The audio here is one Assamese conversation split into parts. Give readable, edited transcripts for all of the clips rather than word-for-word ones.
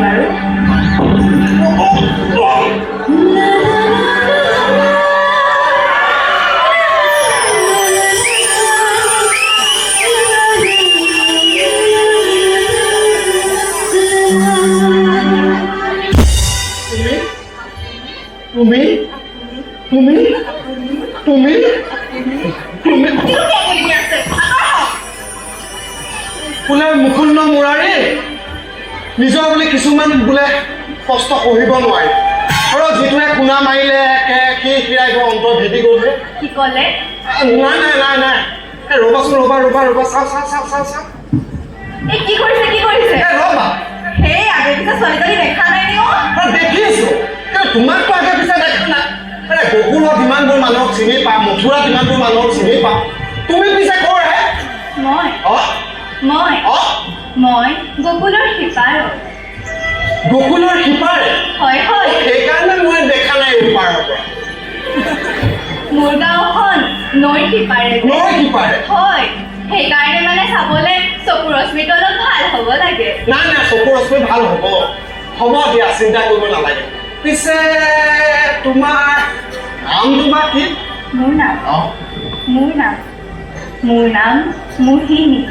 বাৰু তুমি তুমি তুমি তুমি বোলে মুকুন্দ মুৰাৰী নিজৰ বোলে কিছুমান বোলে কষ্ট সহিব নোৱাৰে আৰু যিটোৱে কোনা মাৰিলে সি শিৰাই অন্তৰ ভেটি গ'লহে কি ক'লে নাই নাই নাই নাই ৰ'বাচোন ৰ'বা ৰ'বা ৰ'বা চাওঁ চাওঁ চাওঁ চাওঁ চাওঁ এই কি কৰিছে ৰ'বা সেই আগে পিছে ছোৱালীজনী দেখা নাই নি দেখিছোঁ তোমাকতো আগে পিছে দেখা নাই গকুলত ইমানবোৰ মানুহক চিনি পাওঁ মথুৰাত ইমানবোৰ মানুহক চিনি পাওঁ তুমি পিছে কৰ হে মই গকুলৰ সিপাৰত গকুলৰ সিপাৰে হয় হয় সেইকাৰণে মই দেখা নাই এই পাৰৰ পৰা মোৰ গাঁওখন নৈৰ সিপাৰে হয় সেইকাৰণে মানে চাবলৈ চকুৰ ৰশ্মিটো অলপ ভাল হ'ব লাগে নাই নাই চকুৰ ৰশ্মি ভাল হ'ব দিয়া চিন্তা কৰিব নালাগে পিছে তোমাৰ নামটো বা কি মোৰ নাম মোহিনী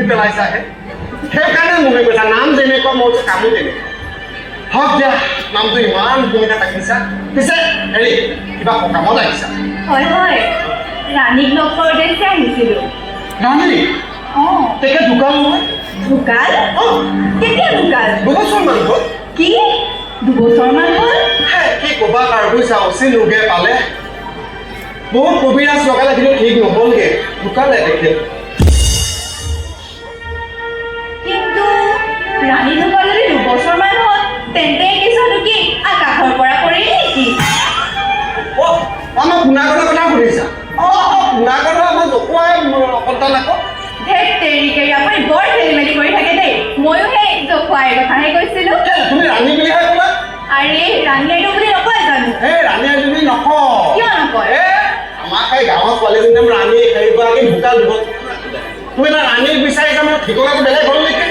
পেলাইছাহে সেইকাৰণে মুভি কৈছা নাম যেনেকুৱা মোৰ কামো তেনেকুৱা হওক দিয়া নামটো ইমান ভূমিকা ৰাখিছা পিছে হেৰি কিবা সকামত আহিছা হয় ৰাণীক লগ কৰোঁতে আহিছিলোঁ ৰাণী তেখেত ঢুকাল নহয় ঢুকাল কেতিয়া ঢুকাল 2 বছৰমান হ'ল কি 2 বছৰমান হ'ল কি ক'বা তাৰ বুজিছা অচিন ৰোগে পালে বহুত কবিৰাজ লগালে কিন্তু ঠিক নহ'লগৈ ঢুকালে তেখেত কিন্তু ৰাণী ঢুকাল যদি 2 বছৰমান হ'ল তেন্তে কিছুটো কি আকাশৰ পৰা পৰিল নেকি আমাৰ পুনাগৰৰ কথা শুনিছা পুনাগৰৰ আমাৰ জকুৱাই সন্তান আকৌ ধেত তেৰিকেৰি আপুনি বৰ খেলিমেলি কৰি থাকে দেই ময়ো সেই জকুৱাইৰ কথাহে কৈছিলোঁ তুমি ৰাণী বুলিহে ক'লা আৰে ৰাণী আইদেউ বুলি নকয় জানো ৰাণী আইদেউ বুলি নকয় কিয় নকয় আমাক এই গাঁৱৰ ছোৱালীজনী নাম ৰাণী সেইগৰাকী ঢুকাল তুমি এটা ৰাণীক বিচাৰিছা মানে ঠিকনাটো বেলেগ হ'ল নেকি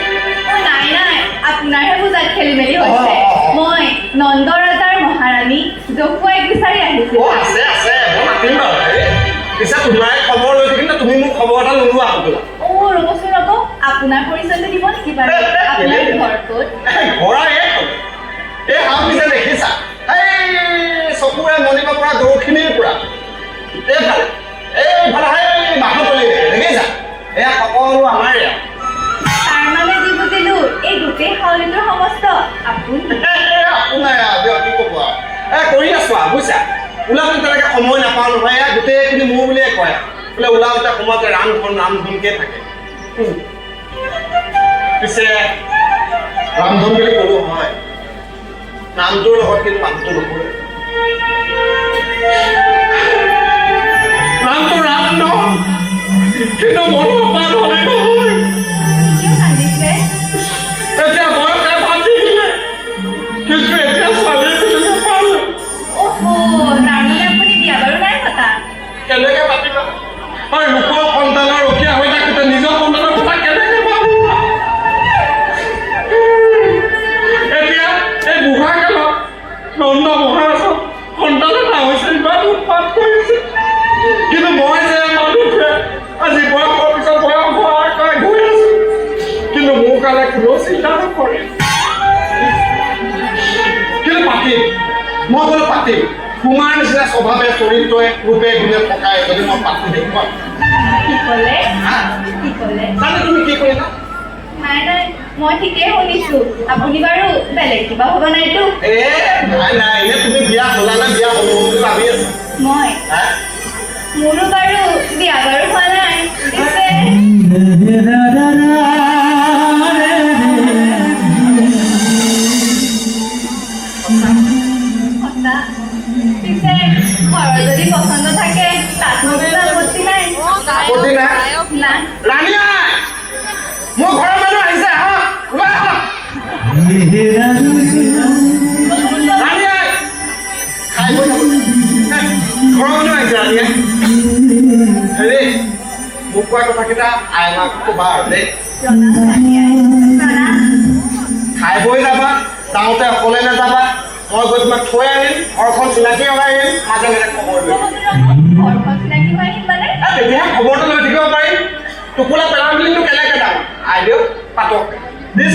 নাই আপোনাৰহে বুজাত খেলিমেলি হৈছে মই নন্দ ৰজাৰ মহাৰাণী জকুৱাইক বিচাৰি আহিছিলোঁ আছে মই মাতিম বাৰু পিছে তোমাৰ খবৰ লৈ থাকিলে তুমি মোক খবৰ এটা নোলোৱা ৰ'বচোন আকৌ আপোনাৰ পৰিচয়টো দিব নেকি বাৰু আপোনাৰ ঘৰ ক'ত ঘৰ এই হাত পিছে দেখিছা এই চকুৰে মনিব পৰা দৌৰখিনিৰ পৰা এইফালে সেই বাঁহতলি দেখিছা এয়া সকলো আমাৰে তাৰমানে যি বুজিলোঁ এই গোটেই হাউলিটোৰ সমস্ত আপোনাৰ কি ক'ব কৰি আছো বুজিছা ওলাবলৈ তেনেকৈ সময় নাপাওঁ নহয় এয়া গোটেইখিনি মোৰ বুলিয়ে কয় বোলে ওলাওঁতে সময়তে ৰামধনকে থাকে পিছে ৰামধন বুলি ক'লো হয় নামটোৰ লগত কিন্তু মানুহটো নকৰে নামটো ৰাম ন কিন্তু মনৰ পাৰ হ'লে নহয় এতিয়া বয়সে বান্ধি দিলে কিন্তু এতিয়া ছোৱালী বুজি নাপালে তাৰমানে আপুনি বিয়া বাৰু নাই পতা কেনেকে পাতিবা লোকৰ সন্তানৰ ৰখীয়া হৈ থাকোঁতে নিজৰ সন্তানৰ কথা কেনেকে পাব এতিয়া এই বুঢ়া কালত নন্দ মহাৰাজৰ সন্তান এটা হৈছে ইমান উৎপাত কৰিছে কিন্তু মই যে মানুহটোৱে আজি বয়সৰ পিছত বয়স হোৱাৰ কাৰণে গৈ আছো কিন্তু মোৰ কাৰণে কোনো চিন্তা নকৰে কিন্তু পাতিম মই বোলো পাতিম তোমাৰ নিচিনা স্বভাৱে চৰিত্ৰই ৰূপে গুণে থকা যদি মই পাতি দেখুৱাম জানো তুমি কি কৰিলা নাই মই ঠিকেই শুনিছোঁ আপুনি বাৰু বেলেগ কিবা হ'ব নাইতো নাই এনে তুমি বিয়া হ'লা নে বিয়া হ'ব বুলি ভাবি আছা মই মোৰো বাৰু বিয়া বাৰু হোৱা নাই পিছে ঘৰৰ যদি পচন্দ থাকে তাত মোৰ আপত্তি নাই ৰাণী মোৰ ঘৰৰ মানুহ আহিছে ৰাণীয়ে হেৰি মোক কোৱা কথাকেইটা আইমাক ক'বা আৰু দেই খাই বৈ যাবা যাওঁতে অকলে নাযাবা মই গৈ তোমাক থৈ আহিম ঘৰখন চিনাকি লগাই আহিম মাজে মাজে খবৰ লৈ তেতিয়াহে খবৰটো লৈ থাকিব পাৰিম টোপোলা পেলাম বুলিনো কেনেকৈ যাম আইদেউ পাতক দিছ